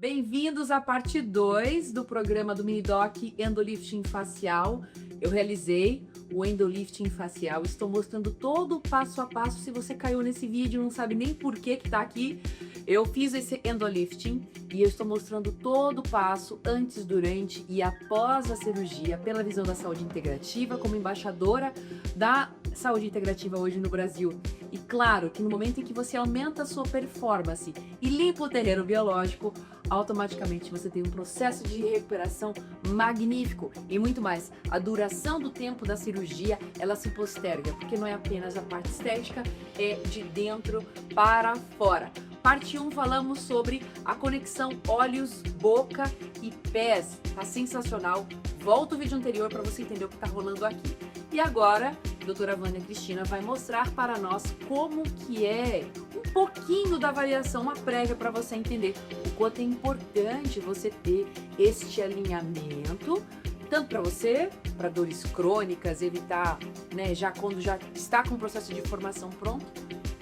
Bem-vindos à parte 2 do programa do Minidoc Endolifting Facial. Eu realizei o Endolifting Facial, estou mostrando todo o passo a passo. Se você caiu nesse vídeo e não sabe nem por que tá aqui, eu fiz esse Endolifting e eu estou mostrando todo o passo antes, durante e após a cirurgia pela visão da saúde integrativa, como embaixadora da saúde integrativa hoje no Brasil. E claro que no momento em que você aumenta a sua performance e limpa o terreno biológico, automaticamente você tem um processo de recuperação magnífico e muito mais. A duração do tempo da cirurgia, ela se posterga, porque não é apenas a parte estética, é de dentro para fora. Parte 1, falamos sobre a conexão olhos, boca e pés. Tá sensacional. Volta o vídeo anterior para você entender o que está rolando aqui. E agora, a doutora Vânia Cristina vai mostrar para nós como que é um pouquinho da avaliação, uma prévia para você entender o quanto é importante você ter este alinhamento, tanto para você, para dores crônicas, evitar, né, já quando já está com o processo de formação pronto,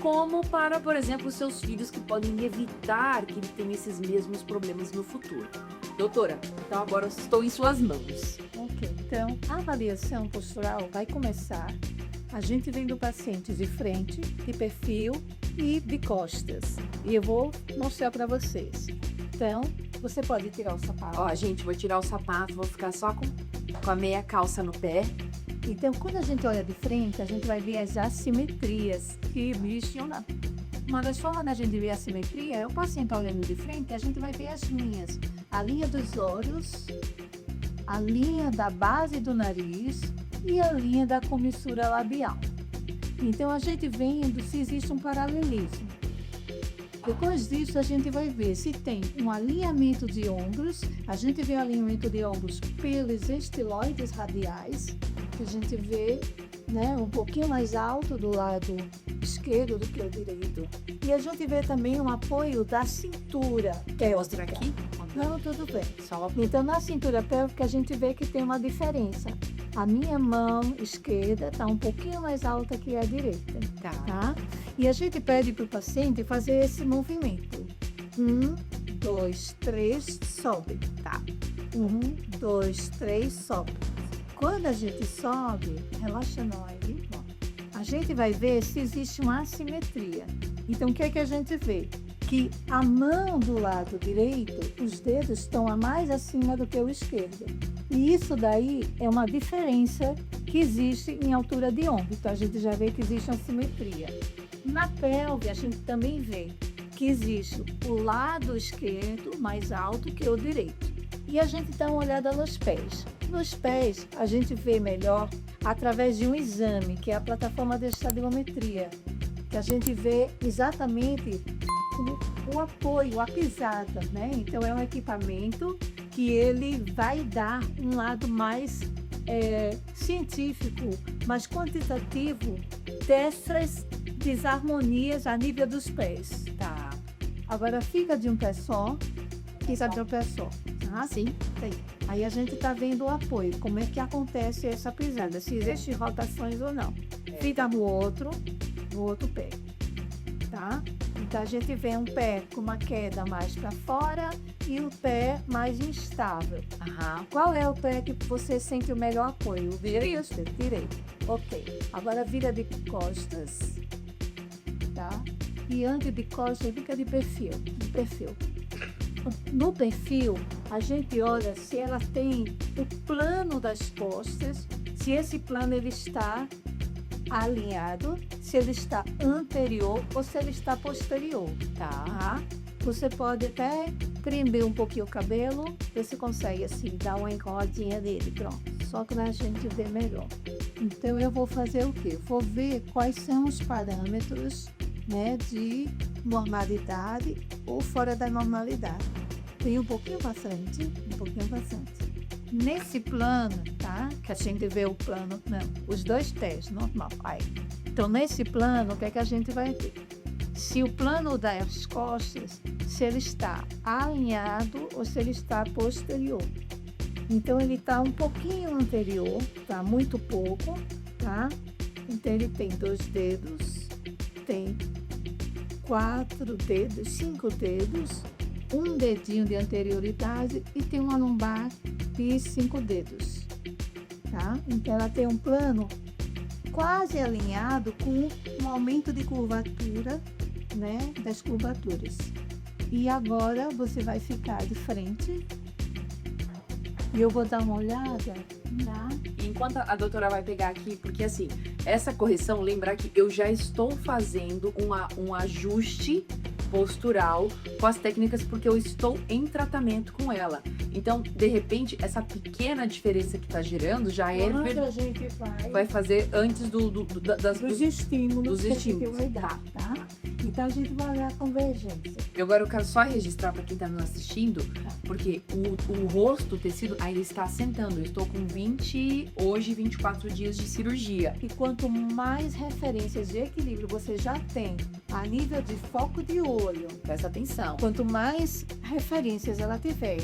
como para, por exemplo, os seus filhos que podem evitar que ele tenha esses mesmos problemas no futuro. Doutora, então agora estou em suas mãos. Ok, então a avaliação postural vai começar a gente vendo o paciente de frente, de perfil e de costas. E eu vou mostrar para vocês. Então, você pode tirar o sapato. Ó, gente, vou tirar o sapato, vou ficar só com a meia calça no pé. Então, quando a gente olha de frente, a gente vai ver as assimetrias que existem. Uma das formas da gente ver a assimetria é o paciente olhando de frente, a gente vai ver as linhas. A linha dos olhos, a linha da base do nariz e a linha da comissura labial. Então, a gente vendo se existe um paralelismo. Depois disso, a gente vai ver se tem um alinhamento de ombros. A gente vê o alinhamento de ombros pelos estiloides radiais, que a gente vê, né, um pouquinho mais alto do lado esquerdo do que o direito. E a gente vê também um apoio da cintura. Quer mostrar aqui? Não, tudo bem. Então, na cintura pélvica, a gente vê que tem uma diferença. A minha mão esquerda está um pouquinho mais alta que a direita. Tá? E a gente pede para o paciente fazer esse movimento. 1, 2, 3, sobe. Tá? 1, 2, 3, sobe. Quando a gente sobe, relaxa nós. A gente vai ver se existe uma assimetria. Então, o que é que a gente vê? Que a mão do lado direito, os dedos estão a mais acima do que o esquerdo. E isso daí é uma diferença que existe em altura de ombro. Então, a gente já vê que existe uma simetria. Na pelve, a gente também vê que existe o lado esquerdo mais alto que o direito. E a gente dá uma olhada nos pés. Nos pés, a gente vê melhor através de um exame, que é a plataforma de estadiometria, que a gente vê exatamente o apoio, a pisada, né? Então, é um equipamento que ele vai dar um lado mais científico, mais quantitativo dessas desarmonias a nível dos pés. Tá. Agora, fica de um pé só, fica de um pé só. Ah, sim. Aí a gente está vendo o apoio, como é que acontece essa pisada, se existem rotações ou não. Fica no outro pé, tá? Então a gente vê um pé com uma queda mais para fora e o pé mais instável. Aham. Qual é o pé que você sente o melhor apoio? O direito? Direito. Ok. Agora vira de costas, tá? E antes de costas, fica de perfil. No perfil, a gente olha se ela tem o plano das costas, se esse plano ele está alinhado, se ele está anterior ou se ele está posterior. Tá? Você pode até prender um pouquinho o cabelo, ver se consegue assim, dar uma enroladinha dele, pronto. Só que a gente vê melhor. Então eu vou fazer o quê? Vou ver quais são os parâmetros, né, de normalidade ou fora da normalidade. Tem um pouquinho para frente, Nesse plano, tá? Que a gente vê o plano, não, os dois pés, normal. Aí. Então, nesse plano, o que é que a gente vai ver? Se o plano das costas, se ele está alinhado ou se ele está posterior. Então, ele está um pouquinho anterior, tá? Muito pouco, tá? Então, ele tem 2 dedos, tem 4 dedos, 5 dedos, um dedinho de anterioridade e tem uma lombar de 5 dedos, tá? Então ela tem um plano quase alinhado com um aumento de curvatura, né, das curvaturas. E agora você vai ficar de frente e eu vou dar uma olhada, tá? Enquanto a doutora vai pegar aqui, porque assim, essa correção, lembrar que eu já estou fazendo um ajuste postural com as técnicas porque eu estou em tratamento com ela. Então, de repente, essa pequena diferença que está gerando já é Quando a gente vai fazer antes dos estímulos dos que a gente estímulos. vai dar, tá? Então a gente vai olhar a convergência. Agora eu quero só registrar para quem está nos assistindo, porque o rosto, o tecido ainda está assentando. Eu estou com hoje 24 dias de cirurgia. E quanto mais referências de equilíbrio você já tem a nível de foco de olho, Presta atenção. quanto mais referências ela tiver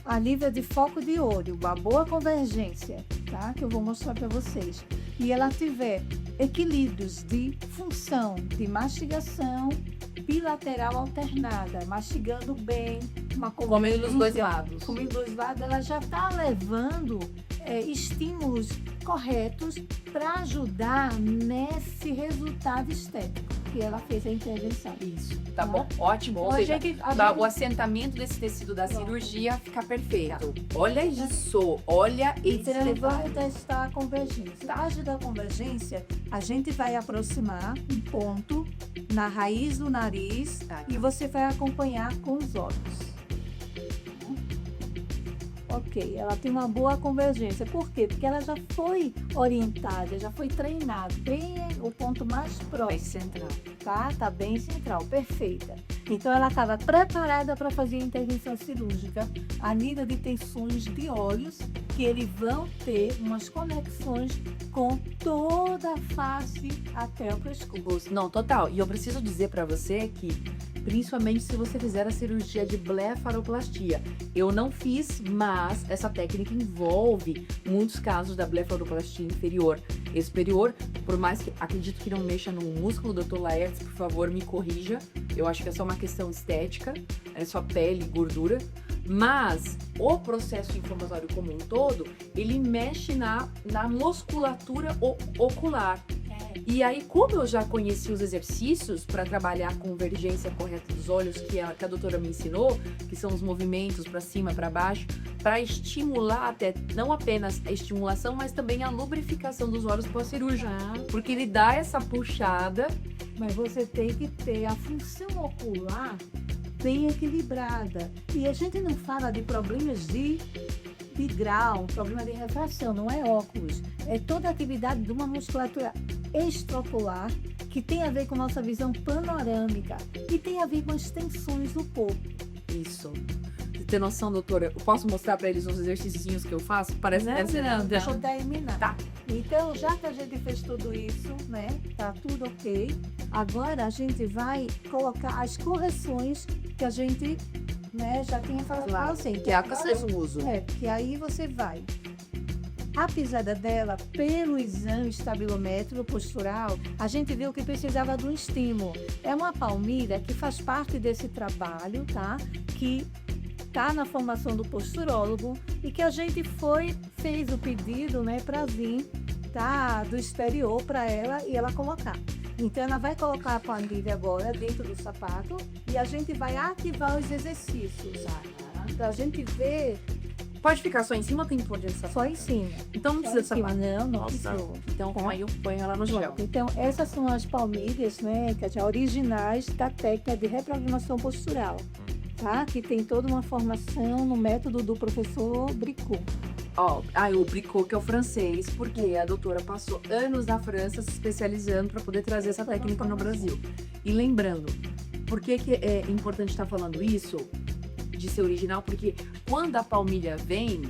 a nível de foco de olho, uma boa convergência, tá? Que eu vou mostrar para vocês. E ela tiver equilíbrios de função, de mastigação bilateral alternada, mastigando bem, uma Comendo dos dois convergência, lados. comendo dos dois lados, ela já está levando estímulos corretos para ajudar nesse resultado estético que ela fez a intervenção. Isso, tá bom? Ótimo. Ou seja, o assentamento desse tecido da cirurgia fica perfeito. Olha isso, olha esse Então, vamos detalhe. testar a convergência. No estágio da convergência, a gente vai aproximar um ponto na raiz do nariz e você vai acompanhar com os olhos. Ok, ela tem uma boa convergência. Por quê? Porque ela já foi orientada, já foi treinada. Bem o ponto mais Bem próximo, central. tá? Tá bem central, perfeita. Então ela estava preparada para fazer a intervenção cirúrgica a nível de tensões de olhos, que eles vão ter umas conexões com toda a face até o pescoço. Não, total. E eu preciso dizer pra você que, principalmente se você fizer a cirurgia de blefaroplastia, eu não fiz, mas essa técnica envolve muitos casos da blefaroplastia inferior e superior, por mais que acredito que não mexa no músculo, Dr. Laertes, por favor, me corrija. Eu acho que é só uma questão estética, é só pele e gordura. Mas o processo inflamatório como um todo, ele mexe na musculatura ocular. E aí, como eu já conheci os exercícios para trabalhar a convergência correta dos olhos, que a doutora me ensinou, que são os movimentos para cima, para baixo, para estimular até, não apenas a estimulação, mas também a lubrificação dos olhos pós-cirúrgico. Porque ele dá essa puxada. Mas você tem que ter a função ocular bem equilibrada. E a gente não fala de problemas de grau, problema de refração, não é óculos. É toda a atividade de uma musculatura extraocular que tem a ver com nossa visão panorâmica e tem a ver com as tensões do corpo. Isso. Você tem noção, doutora? Eu posso mostrar para eles os exercícios que eu faço? Parece Não, deixa eu terminar. Tá. Então, já que a gente fez tudo isso, né? Tá tudo ok. Agora a gente vai colocar as correções que a gente, né, já tinha falado assim. Que é a que vocês usam. Que aí você vai. A pisada dela, pelo exame estabilométrico postural, a gente viu que precisava de um estímulo. É uma palmilha que faz parte desse trabalho, tá? Que tá na formação do posturólogo e que a gente fez o pedido, né, para vir, tá, do exterior para ela e ela colocar. Então ela vai colocar a palmilha agora dentro do sapato e a gente vai ativar os exercícios, pra gente ver. Pode ficar só em cima ou tem que pôr dentro do sapato? Só em cima. Então não precisa de Só em cima. sapato. Não precisa. Então aí eu ponho ela no gel. Então essas são as palmilhas, né, que são originais da técnica de reprogramação postural, tá? Que tem toda uma formação no método do professor Bricot. Ó, o Bricot, que é o francês, porque a doutora passou anos na França se especializando para poder trazer essa técnica no Brasil. E lembrando, por que é importante estar falando isso, de ser original? Porque quando a palmilha vem,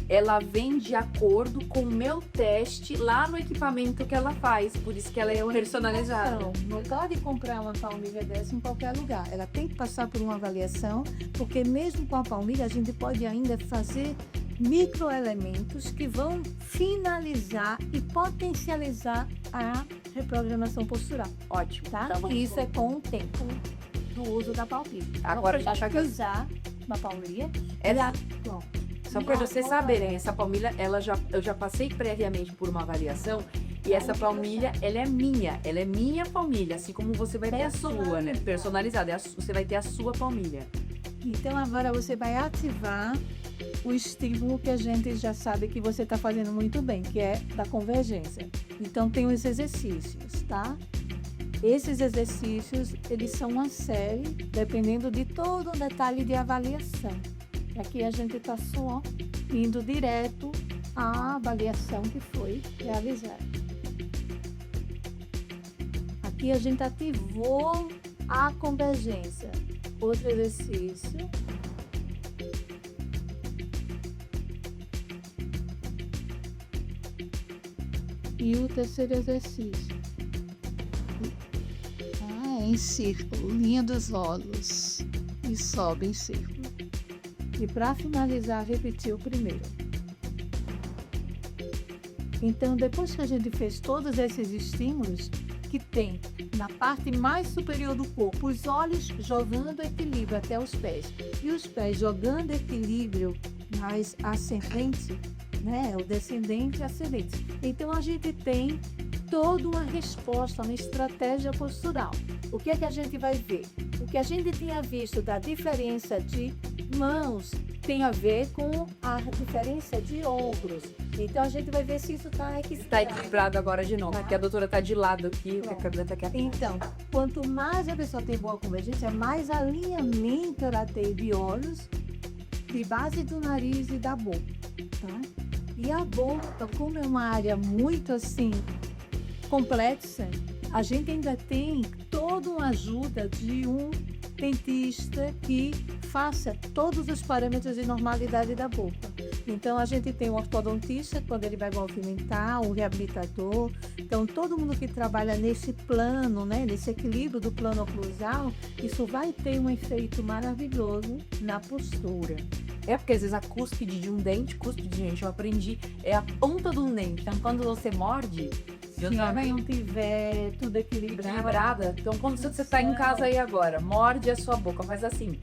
ela vem de acordo com o meu teste lá no equipamento que ela faz, por isso que ela é personalizada. Não pode comprar uma palmilha dessa em qualquer lugar. Ela tem que passar por uma avaliação, porque mesmo com a palmilha a gente pode ainda fazer microelementos que vão finalizar e potencializar a reprogramação postural. Ótimo. Tá? Então, E isso é com o tempo. do uso da palmilha. Agora, já já que usar uma palmilha, pronto. Só para vocês saberem, essa palmilha, eu já passei previamente por uma avaliação e essa palmilha, ela é minha palmilha, assim como você vai ter a sua, né? Personalizada, você vai ter a sua palmilha. Então agora você vai ativar o estímulo que a gente já sabe que você está fazendo muito bem, que é da convergência. Então tem os exercícios, tá? Esses exercícios, eles são uma série, dependendo de todo o detalhe de avaliação. Aqui a gente está só indo direto à avaliação que foi realizada. Aqui a gente ativou a convergência. Outro exercício. E o terceiro exercício. Em círculo, linha dos olhos. E sobe em círculo. E para finalizar, repetir o primeiro. Então, depois que a gente fez todos esses estímulos, que tem na parte mais superior do corpo, os olhos jogando equilíbrio até os pés e os pés jogando equilíbrio mais ascendente, né? O descendente e ascendente. Então, a gente tem toda uma resposta, uma estratégia postural. O que é que a gente vai ver? O que a gente tinha visto da diferença de mãos tem a ver com a diferença de ombros. Então a gente vai ver se isso está equilibrado. Está equilibrado agora de novo, porque a doutora está de lado aqui, a câmera está aqui. Então, quanto mais a pessoa tem boa convergência, mais alinhamento ela tem de olhos, de base do nariz e da boca, tá? E a boca, como é uma área muito assim complexa, a gente ainda tem toda uma ajuda de um dentista que faça todos os parâmetros de normalidade da boca. Então, a gente tem um ortodontista, quando ele vai movimentar, um reabilitador. Então, todo mundo que trabalha nesse plano, né, nesse equilíbrio do plano oclusal, isso vai ter um efeito maravilhoso na postura. É porque às vezes a cúspide de um dente, gente, eu aprendi, é a ponta do dente. Então, quando você morde, Se não tiver tudo equilibrada. Então, quando você está em casa aí agora, morde a sua boca, faz assim.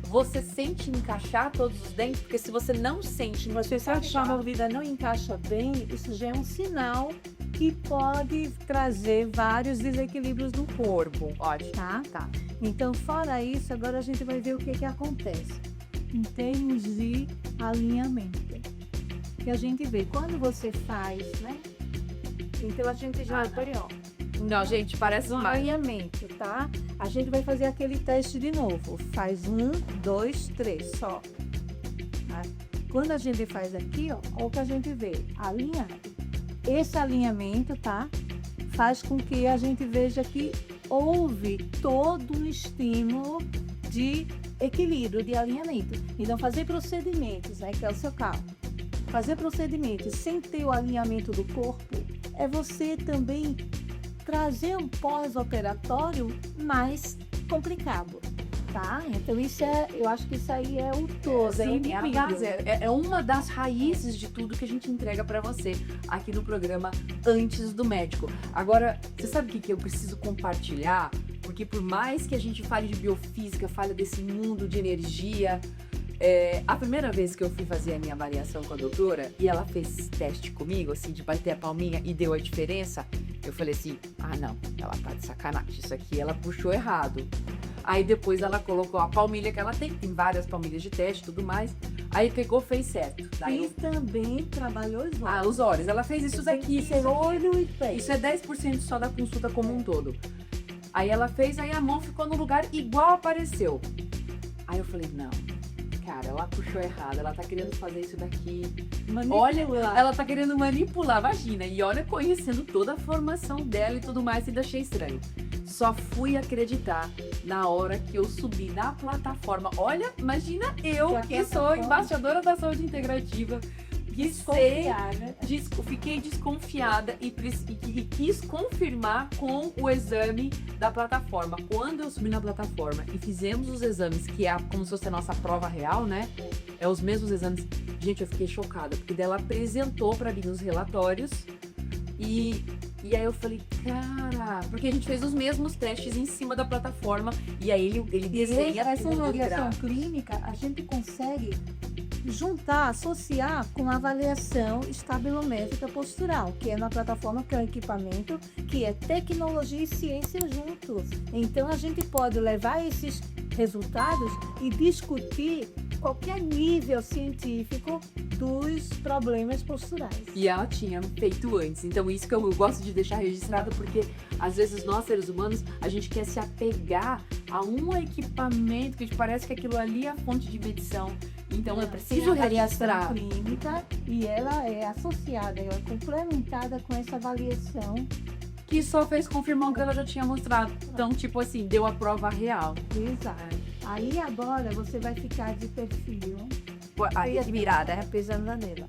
Você sente encaixar todos os dentes? Porque se você não sente, você sabe que a mordida não encaixa bem, isso já é um sinal que pode trazer vários desequilíbrios no corpo. Ótimo. Tá? Então, fora isso, agora a gente vai ver o que acontece em termos de alinhamento. Que a gente vê quando você faz, né? Então a gente já Não, gente, parece um alinhamento, tá? A gente vai fazer aquele teste de novo. Faz 1, 2, 3, só. Tá? Quando a gente faz aqui, ó, olha o que a gente vê. Alinhado. Esse alinhamento, tá? Faz com que a gente veja que houve todo um estímulo de equilíbrio, de alinhamento. Então, fazer procedimentos, né, que é o seu caso. Fazer procedimentos sem ter o alinhamento do corpo é você também trazer um pós-operatório mais complicado, tá? Então eu acho que isso aí é o todo. É uma das raízes de tudo que a gente entrega para você aqui no programa Antes do Médico. Agora, você sabe o que eu preciso compartilhar? Porque por mais que a gente fale de biofísica, fale desse mundo de energia, a primeira vez que eu fui fazer a minha avaliação com a doutora e ela fez teste comigo, assim, de bater a palminha e deu a diferença, eu falei assim, não, ela tá de sacanagem, isso aqui ela puxou errado. Aí depois ela colocou a palmilha que ela tem várias palmilhas de teste e tudo mais, aí pegou, fez certo. Daí também trabalhou os olhos. Os olhos, ela fez isso daqui. Isso é olho e pé. Isso é 10% só da consulta como um todo. Aí ela fez, aí a mão ficou no lugar igual apareceu. Aí eu falei, não. Cara, ela puxou errado, ela tá querendo fazer isso daqui. Olha, ela tá querendo manipular, imagina. E olha, conhecendo toda a formação dela e tudo mais, ainda achei estranho. Só fui acreditar na hora que eu subi na plataforma. Olha, imagina que sou embaixadora da saúde integrativa. Fiquei desconfiada e quis confirmar com o exame da plataforma. Quando eu subi na plataforma e fizemos os exames, que é como se fosse a nossa prova real, né? É os mesmos exames. Gente, eu fiquei chocada, porque dela apresentou para mim os relatórios e E aí eu falei, cara, porque a gente fez os mesmos testes em cima da plataforma e aí ele desenha Essa tudo avaliação gráfico. clínica, a gente consegue juntar, associar com a avaliação estabilométrica postural, que é na plataforma, que é um equipamento, que é tecnologia e ciência juntos. Então, a gente pode levar esses resultados e discutir qualquer nível científico dos problemas posturais. E ela tinha feito antes. Então, isso que eu gosto de deixar registrado, porque às vezes nós, seres humanos, a gente quer se apegar a um equipamento que parece que aquilo ali é a fonte de medição. Então, eu preciso Tem a avaliação registrar. clínica e ela é associada, ela é complementada com essa avaliação. Que só fez confirmar o que ela já tinha mostrado. Então, tipo assim, deu a prova real. Exato. Aí agora você vai ficar de perfil. Aí, virada. Pisando nela.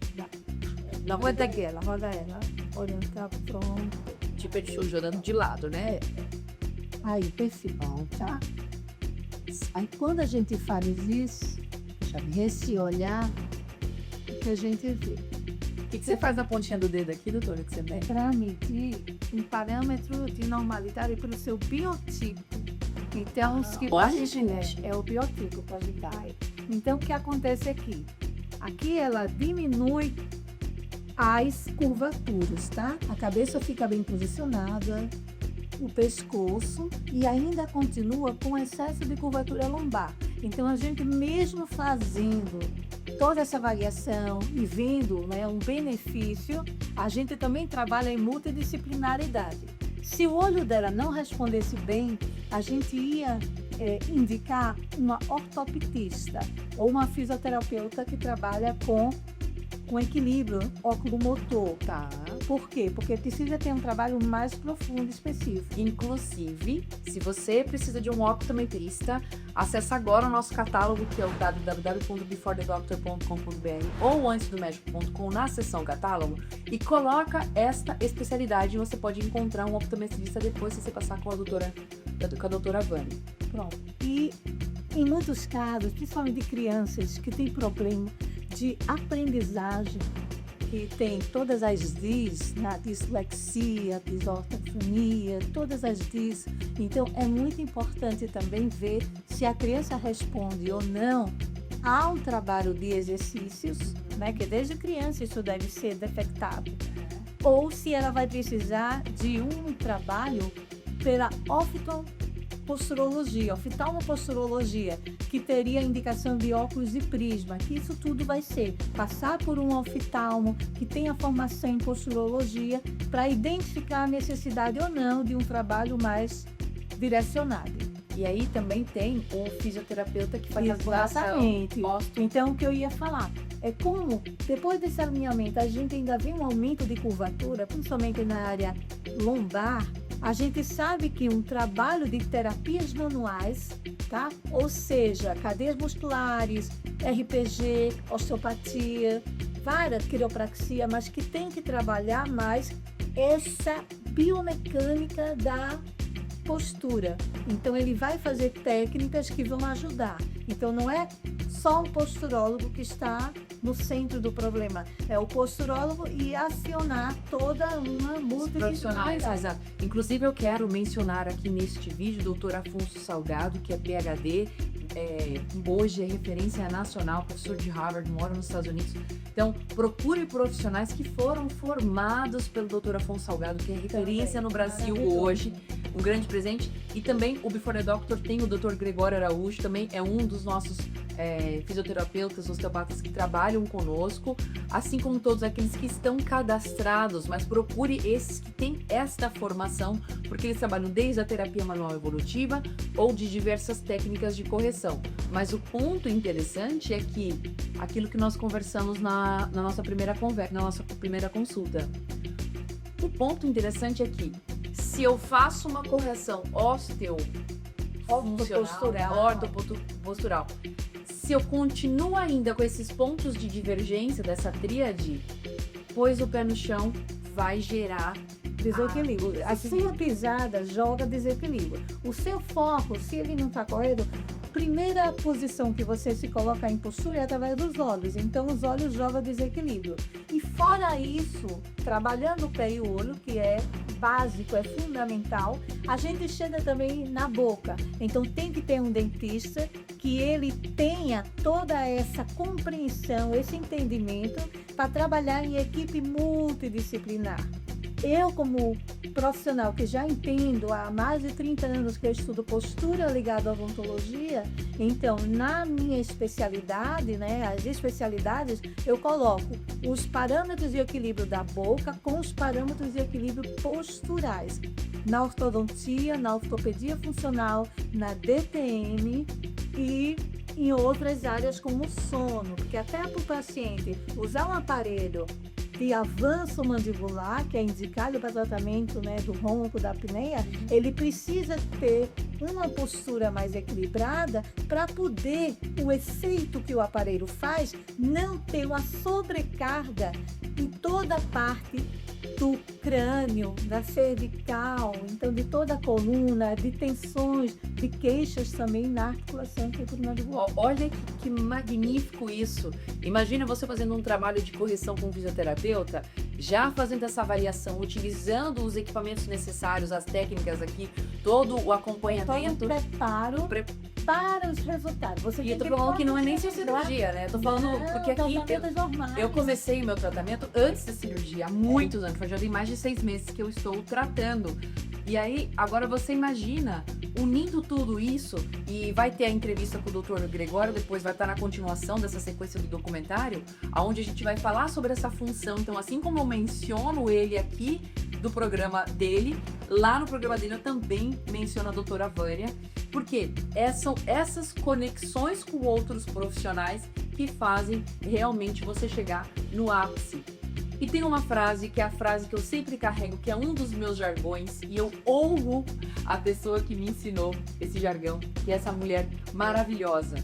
Não roda ela, roda ela. Olhando pra pronto. Tipo, ele jogando de lado, né? Aí, perfil. Tá? Aí quando a gente faz isso, esse olhar, o que a gente vê? O que você faz na pontinha do dedo aqui, doutora, que você mede? Para medir um parâmetro de normalidade pelo seu biotipo. Então, os que Olha, gente. é o biotipo para ajudar. Então, o que acontece aqui? Aqui ela diminui as curvaturas, tá? A cabeça fica bem posicionada, o pescoço, e ainda continua com excesso de curvatura lombar. Então, a gente mesmo fazendo toda essa variação e vendo, né, um benefício, a gente também trabalha em multidisciplinaridade. Se o olho dela não respondesse bem, a gente ia indicar uma ortoptista ou uma fisioterapeuta que trabalha com equilíbrio oculomotor. Tá. Por quê? Porque precisa ter um trabalho mais profundo e específico. Inclusive, se você precisa de um optometrista, acessa agora o nosso catálogo, que é o www.beforethedoctor.com.br ou antesdomédico.com na seção catálogo, e coloca esta especialidade e você pode encontrar um optometrista depois se você passar com a doutora Vânia. Pronto. E em muitos casos, principalmente de crianças que têm problema de aprendizagem, que tem todas as DIS, né? Dislexia, disortofonia, todas as DIS. Então, é muito importante também ver se a criança responde ou não a um trabalho de exercícios, né? Que desde criança isso deve ser detectado. Ou se ela vai precisar de um trabalho pela oftalmoposturologia, que teria indicação de óculos e prisma, que isso tudo vai ser passar por um oftalmo que tenha formação em posturologia para identificar a necessidade ou não de um trabalho mais direcionado. E aí também tem o fisioterapeuta que faz a Exatamente. Então, o que eu ia falar é como, depois desse alinhamento, a gente ainda vê um aumento de curvatura, principalmente na área lombar. A gente sabe que um trabalho de terapias manuais, tá? Ou seja, cadeias musculares, RPG, osteopatia, várias quiropraxia, mas que tem que trabalhar mais essa biomecânica da postura. Então, ele vai fazer técnicas que vão ajudar. Então, não é só o posturólogo que está no centro do problema, é o posturólogo e acionar toda uma multidisciplinaridade. Exato. Inclusive, eu quero mencionar aqui neste vídeo o Dr. Afonso Salgado, que é PhD, hoje é referência nacional, professor de Harvard, mora nos Estados Unidos. Então, procure profissionais que foram formados pelo Dr. Afonso Salgado, que é referência no Brasil hoje, um grande presente. E também o Before the Doctor tem o Dr. Gregório Araújo, também é um dos nossos fisioterapeutas, osteopatas que trabalham conosco, assim como todos aqueles que estão cadastrados, mas procure esses que têm esta formação, porque eles trabalham desde a terapia manual evolutiva ou de diversas técnicas de correção. Mas o ponto interessante é que aquilo que nós conversamos na nossa primeira conversa, na nossa primeira consulta. O ponto interessante é que se eu faço uma correção ortopostural, se eu continuo ainda com esses pontos de divergência dessa tríade, pois o pé no chão vai gerar desequilíbrio. A sua pisada joga desequilíbrio. O seu foco, se ele não está correto, primeira posição que você se coloca em postura é através dos olhos. Então, os olhos jogam desequilíbrio. E fora isso, trabalhando o pé e o olho, que é básico, é fundamental, a gente chega também na boca. Então, tem que ter um dentista que ele tenha toda essa compreensão, esse entendimento para trabalhar em equipe multidisciplinar. Eu, como profissional que já entendo há mais de 30 anos que eu estudo postura ligada à odontologia, então, na minha especialidade, né, as especialidades, eu coloco os parâmetros de equilíbrio da boca com os parâmetros de equilíbrio posturais. Na ortodontia, na ortopedia funcional, na DTM e em outras áreas como o sono, porque até para o paciente usar um aparelho de avanço mandibular, que é indicado para tratamento, né, do ronco, da apneia, ele precisa ter uma postura mais equilibrada para poder, o efeito que o aparelho faz, não ter uma sobrecarga em toda a parte do crânio, da cervical, então de toda a coluna, de tensões, de queixas também na articulação temporomandibular. Olha que magnífico isso. Imagina você fazendo um trabalho de correção com o fisioterapeuta, já fazendo essa avaliação, utilizando os equipamentos necessários, as técnicas aqui, todo o acompanhamento. Todo o preparo para os resultados. Você e eu tô falando que não é nem cirurgia, né? Eu tô falando porque aqui eu comecei o meu tratamento antes da cirurgia, há muitos anos, já tem mais de 6 meses que eu estou tratando. E aí, agora você imagina, unindo tudo isso, e vai ter a entrevista com o Dr. Gregório, depois vai estar na continuação dessa sequência do documentário, onde a gente vai falar sobre essa função. Então, assim como eu menciono ele aqui do programa dele, lá no programa dele eu também menciono a doutora Vânia, porque são essas conexões com outros profissionais que fazem realmente você chegar no ápice. E tem uma frase, que é a frase que eu sempre carrego, que é um dos meus jargões, e eu honro a pessoa que me ensinou esse jargão, que é essa mulher maravilhosa.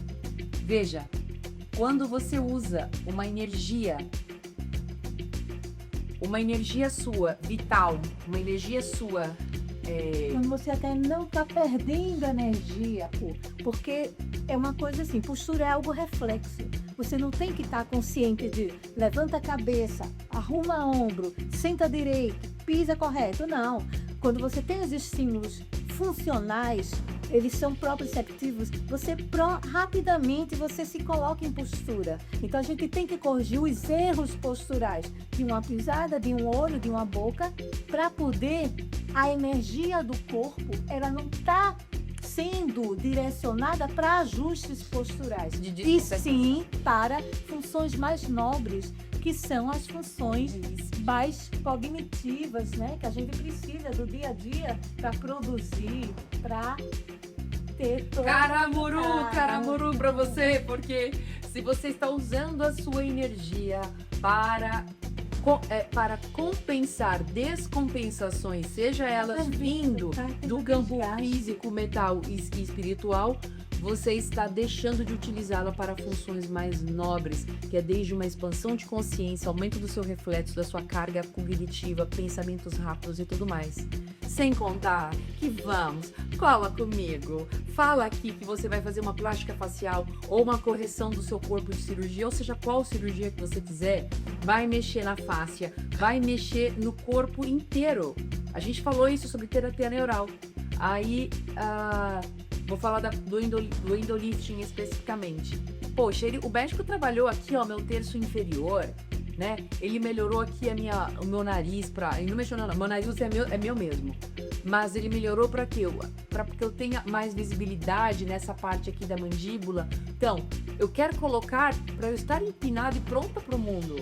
Veja, quando você usa uma energia sua, vital, uma energia sua... Quando você até não está perdendo energia, porque é uma coisa assim, postura é algo reflexo. Você não tem que estar consciente de levanta a cabeça, arruma ombro, senta direito, pisa correto. Não. Quando você tem os estímulos funcionais, eles são proprioceptivos, rapidamente você se coloca em postura. Então a gente tem que corrigir os erros posturais de uma pisada, de um olho, de uma boca, para poder a energia do corpo, ela não está sendo direcionada para ajustes posturais, e sim para funções mais nobres, que são as funções mais cognitivas, né? Que a gente precisa do dia a dia para produzir, para ter toda... Caramuru para você, porque se você está usando a sua energia para compensar descompensações, seja elas vindo do campo físico, mental e espiritual, você está deixando de utilizá-la para funções mais nobres, que é desde uma expansão de consciência, aumento do seu reflexo, da sua carga cognitiva, pensamentos rápidos e tudo mais. Sem contar que cola comigo, fala aqui que você vai fazer uma plástica facial ou uma correção do seu corpo de cirurgia, ou seja, qual cirurgia que você quiser, vai mexer na fáscia, vai mexer no corpo inteiro. A gente falou isso sobre terapia neural. Aí, vou falar do endolifting especificamente. Poxa, o médico trabalhou aqui, ó, meu terço inferior, né? Ele melhorou aqui o meu nariz ele não mexeu, não. Meu nariz é meu mesmo. Mas ele melhorou para quê? Para que eu tenha mais visibilidade nessa parte aqui da mandíbula. Então, eu quero colocar para eu estar empinada e pronta para o mundo.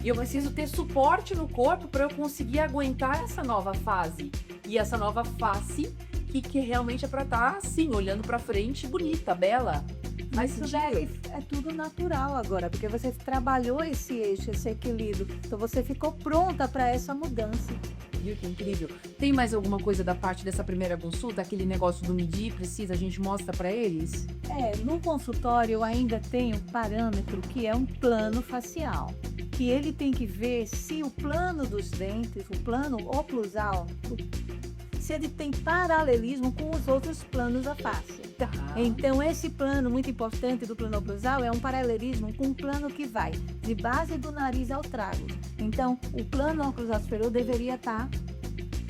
E eu preciso ter suporte no corpo para eu conseguir aguentar essa nova fase. E essa nova face que realmente é para estar assim, olhando para frente, bonita, bela. Mas isso é tudo natural agora, porque você trabalhou esse eixo, esse equilíbrio. Então você ficou pronta para essa mudança. Viu que incrível? Tem mais alguma coisa da parte dessa primeira consulta? Aquele negócio do medir, a gente mostra para eles? No consultório eu ainda tenho um parâmetro que é um plano facial. Que ele tem que ver se o plano dos dentes, o plano oclusal, se ele tem paralelismo com os outros planos da face. Tá. Então, esse plano muito importante do plano oclusal é um paralelismo com um plano que vai de base do nariz ao trago. Então, o plano oclusal superior deveria estar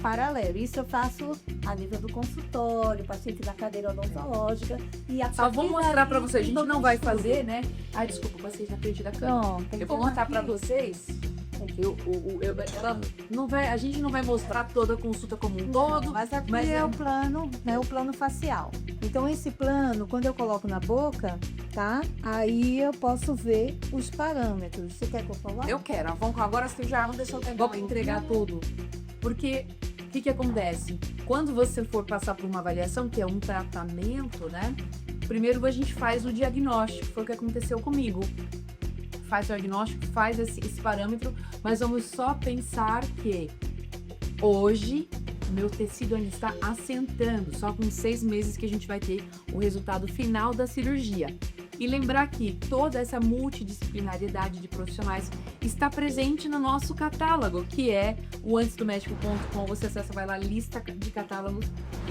paralelo. Isso eu faço a nível do consultório, paciente da cadeira odontológica. E a Só vou mostrar para vocês. A gente não vai estudo. fazer, né? Ai, desculpa, passei na frente da câmera. Pronto, Eu então vou mostrar para aqui- vocês. Ela não vai, a gente não vai mostrar toda a consulta como um todo. Mas aqui Mas é é- o plano, né, o plano facial. Então esse plano, quando eu coloco na boca, tá? Aí eu posso ver os parâmetros. Você quer que eu coloque? Eu quero. Vamos agora você já Então, deixa eu pegar vou entregar tudo. Porque o que acontece? Quando você for passar por uma avaliação, que é um tratamento, né? Primeiro a gente faz o diagnóstico, foi o que aconteceu comigo. Faz o diagnóstico, faz esse parâmetro, mas vamos só pensar que hoje meu tecido ainda está assentando, só com 6 meses que a gente vai ter o resultado final da cirurgia. E lembrar que toda essa multidisciplinariedade de profissionais está presente no nosso catálogo, que é o antesdomédico.com. Você acessa, vai lá, lista de catálogos.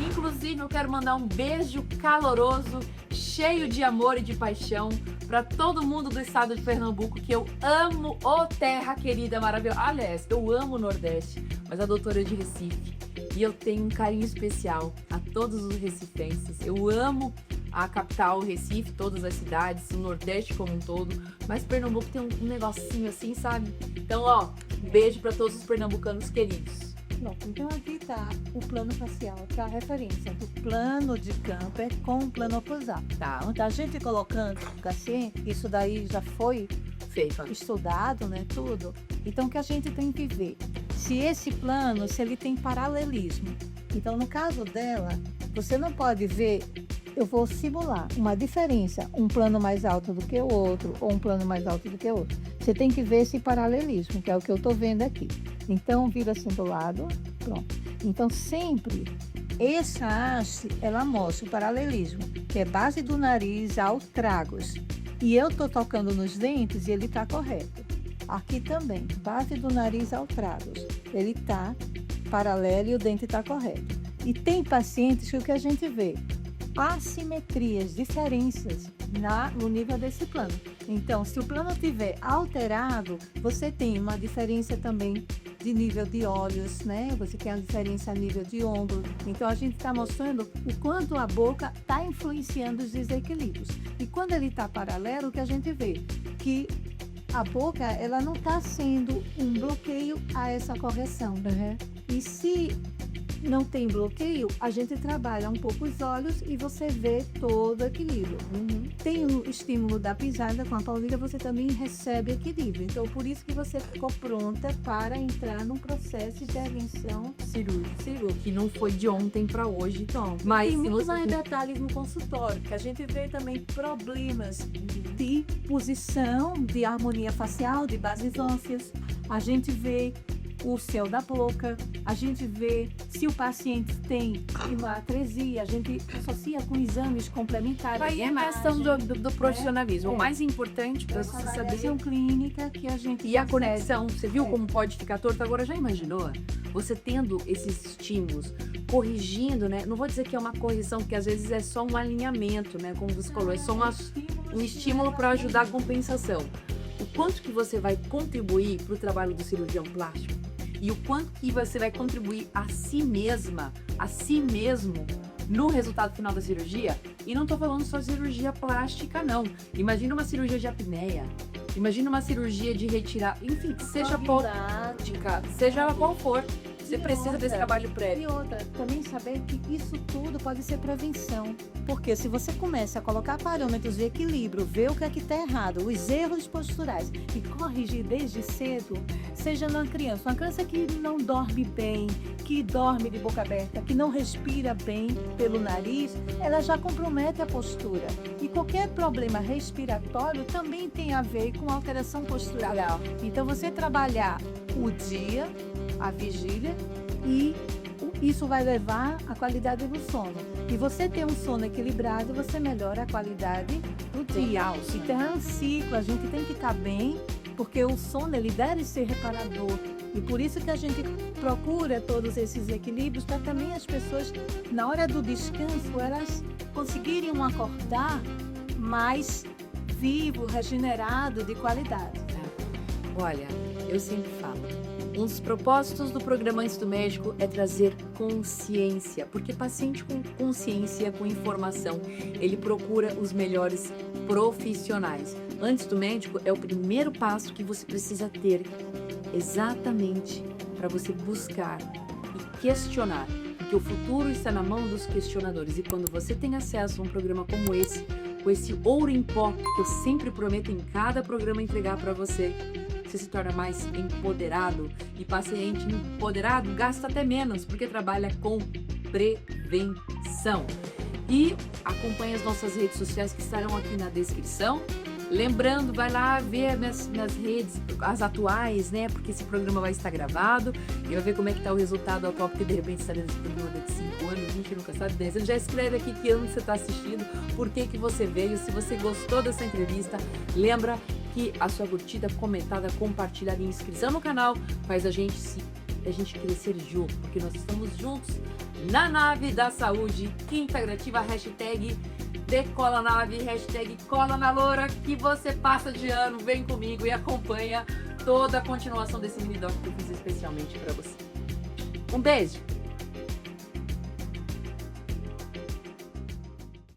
Inclusive, eu quero mandar um beijo caloroso, cheio de amor e de paixão para todo mundo do estado de Pernambuco, que eu amo, ô terra querida, maravilhosa. Aliás, eu amo o Nordeste, mas a doutora é de Recife. E eu tenho um carinho especial a todos os recifenses. Eu amo a capital, o Recife, todas as cidades, o Nordeste como um todo. Mas Pernambuco tem um negocinho assim, sabe? Então, ó, um beijo para todos os pernambucanos queridos. Pronto, então aqui está o plano facial, tá? A referência do plano de Camper com o plano oclusal. Tá, Então, a gente colocando o paciente, isso daí já foi feita. estudado, né, tudo. Então, o que a gente tem que ver? Se esse plano, se ele tem paralelismo. Então, no caso dela, você não pode ver, eu vou simular uma diferença, um plano mais alto do que o outro, ou um plano mais alto do que o outro. Você tem que ver esse paralelismo, que é o que eu estou vendo aqui. Então, vira assim do lado, pronto. Então, sempre, essa haste, ela mostra o paralelismo, que é base do nariz ao tragos. E eu estou tocando nos dentes e ele está correto. Aqui também, base do nariz ao tragos. Ele está paralelo e o dente está correto. E tem pacientes que o que a gente vê? Assimetrias, diferenças no nível desse plano. Então, se o plano tiver alterado, você tem uma diferença também de nível de olhos, né? Você tem a diferença a nível de ombro. Então, a gente está mostrando o quanto a boca está influenciando os desequilíbrios. E quando ele está paralelo, o que a gente vê? Que a boca, ela não está sendo um bloqueio a essa correção. Uhum. E se não tem bloqueio, a gente trabalha um pouco os olhos e você vê todo o equilíbrio. Tem o estímulo da pisada com a palmilha, você também recebe equilíbrio. Então, por isso que você ficou pronta para entrar num processo de intervenção cirúrgica. Que não foi de ontem para hoje. Então, Mas tem se muitos você- mais detalhes no consultório, que a gente vê também problemas de posição, de harmonia facial, de bases ósseas. A gente vê o céu da boca, a gente vê se o paciente tem uma atresia, a gente associa com exames complementares. Aí é imagem, questão do profissionalismo. É. O mais importante para essa você saber. avaliação clínica que a gente E a consegue. conexão, você viu como pode ficar torto? Agora já imaginou? Você tendo esses estímulos, corrigindo, né? Não vou dizer que é uma correção, porque às vezes é só um alinhamento, né? Como você falou, é só um estímulo para ajudar a compensação. O quanto que você vai contribuir para o trabalho do cirurgião plástico e o quanto que você vai contribuir a si mesma, a si mesmo, no resultado final da cirurgia. E não tô falando só cirurgia plástica, não. Imagina uma cirurgia de apneia, imagina uma cirurgia de retirar, enfim, seja plástica, seja ela qual for. Você precisa desse trabalho prévio. E outra, também saber que isso tudo pode ser prevenção. Porque se você começa a colocar parâmetros de equilíbrio, ver o que é que está errado, os erros posturais e corrigir desde cedo, seja na criança, uma criança que não dorme bem, que dorme de boca aberta, que não respira bem pelo nariz, ela já compromete a postura. E qualquer problema respiratório também tem a ver com alteração postural. Legal. Então, você trabalhar o dia, a vigília, e isso vai levar à qualidade do sono. E você ter um sono equilibrado, você melhora a qualidade do dia. Então é um ciclo, a gente tem que estar bem porque o sono ele deve ser reparador. E por isso que a gente procura todos esses equilíbrios, para também as pessoas, na hora do descanso, elas conseguirem acordar mais vivo, regenerado, de qualidade. Olha, eu sempre falo, um dos propósitos do programa Antes do Médico é trazer consciência, porque paciente com consciência, com informação, ele procura os melhores profissionais. Antes do médico é o primeiro passo que você precisa ter, exatamente para você buscar e questionar, porque o futuro está na mão dos questionadores. E quando você tem acesso a um programa como esse, com esse ouro em pó que eu sempre prometo em cada programa entregar para você, você se torna mais empoderado, e paciente empoderado gasta até menos, porque trabalha com prevenção. E acompanhe as nossas redes sociais que estarão aqui na descrição. Lembrando, vai lá ver minhas redes, as atuais, né? Porque esse programa vai estar gravado e vai ver como é que tá o resultado atual, porque de repente está vendo esse programa daqui 5 anos, a gente nunca sabe, 10 anos. Já escreve aqui que ano você está assistindo, por que você veio, se você gostou dessa entrevista. Lembra que a sua curtida, comentada, compartilhada e inscrição no canal faz a gente crescer junto, porque nós estamos juntos na nave da saúde. Integrativa, hashtag decola nave, hashtag cola na loura, que você passa de ano, vem comigo e acompanha toda a continuação desse mini doc que eu fiz especialmente para você. Um beijo!